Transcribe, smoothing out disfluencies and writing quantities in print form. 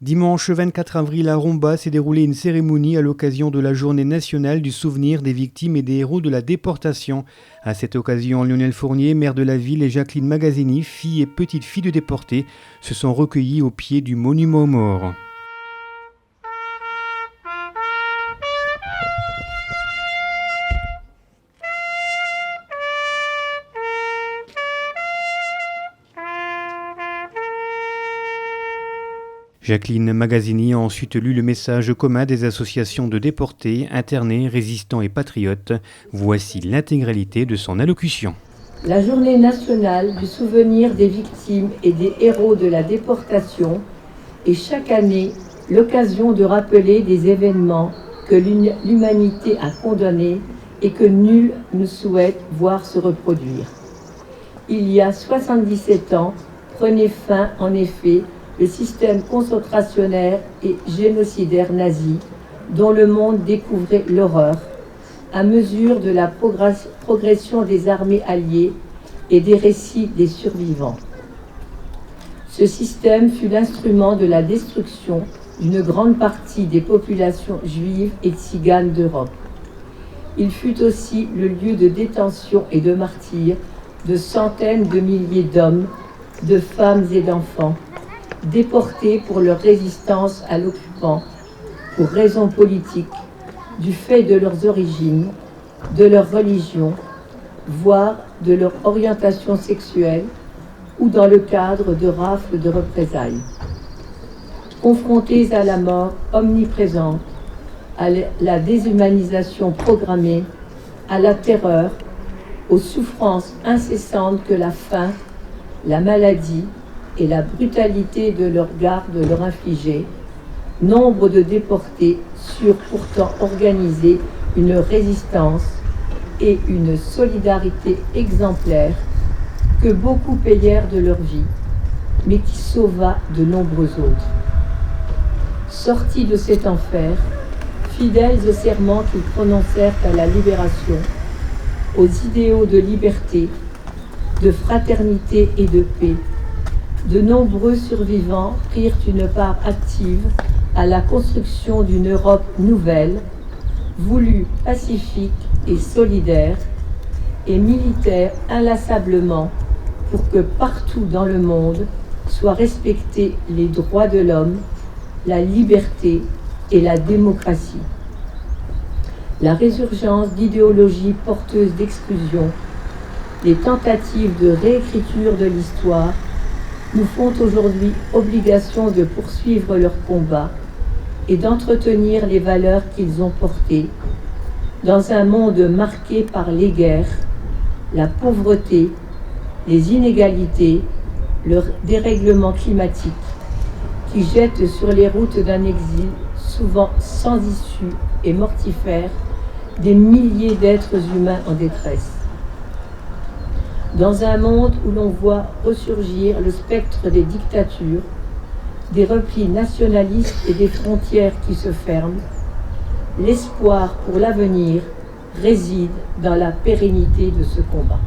Dimanche 24 avril à Romba s'est déroulée une cérémonie à l'occasion de la journée nationale du souvenir des victimes et des héros de la déportation. À cette occasion, Lionel Fournier, maire de la ville, et Jacqueline Magazzini, fille et petite-fille de déportés, se sont recueillis au pied du monument aux morts. Jacqueline Magazzini a ensuite lu le message commun des associations de déportés, internés, résistants et patriotes. Voici l'intégralité de son allocution. La journée nationale du souvenir des victimes et des héros de la déportation est chaque année l'occasion de rappeler des événements que l'humanité a condamnés et que nul ne souhaite voir se reproduire. Il y a 77 ans, prenait fin en effet le système concentrationnaire et génocidaire nazi dont le monde découvrait l'horreur à mesure de la progression des armées alliées et des récits des survivants. Ce système fut l'instrument de la destruction d'une grande partie des populations juives et tziganes d'Europe. Il fut aussi le lieu de détention et de martyrs de centaines de milliers d'hommes, de femmes et d'enfants, déportés pour leur résistance à l'occupant, pour raisons politiques, du fait de leurs origines, de leur religion, voire de leur orientation sexuelle, ou dans le cadre de rafles de représailles. Confrontés à la mort omniprésente, à la déshumanisation programmée, à la terreur, aux souffrances incessantes que la faim, la maladie et la brutalité de leur garde leur infligeaient, nombre de déportés surent pourtant organiser une résistance et une solidarité exemplaires que beaucoup payèrent de leur vie, mais qui sauva de nombreux autres. Sortis de cet enfer, fidèles aux serments qu'ils prononcèrent à la libération, aux idéaux de liberté, de fraternité et de paix, de nombreux survivants prirent une part active à la construction d'une Europe nouvelle, voulue pacifique et solidaire, et militaire inlassablement pour que partout dans le monde soient respectés les droits de l'homme, la liberté et la démocratie. La résurgence d'idéologies porteuses d'exclusion, les tentatives de réécriture de l'histoire nous font aujourd'hui obligation de poursuivre leur combat et d'entretenir les valeurs qu'ils ont portées dans un monde marqué par les guerres, la pauvreté, les inégalités, le dérèglement climatique qui jettent sur les routes d'un exil souvent sans issue et mortifère des milliers d'êtres humains en détresse. Dans un monde où l'on voit ressurgir le spectre des dictatures, des replis nationalistes et des frontières qui se ferment, l'espoir pour l'avenir réside dans la pérennité de ce combat.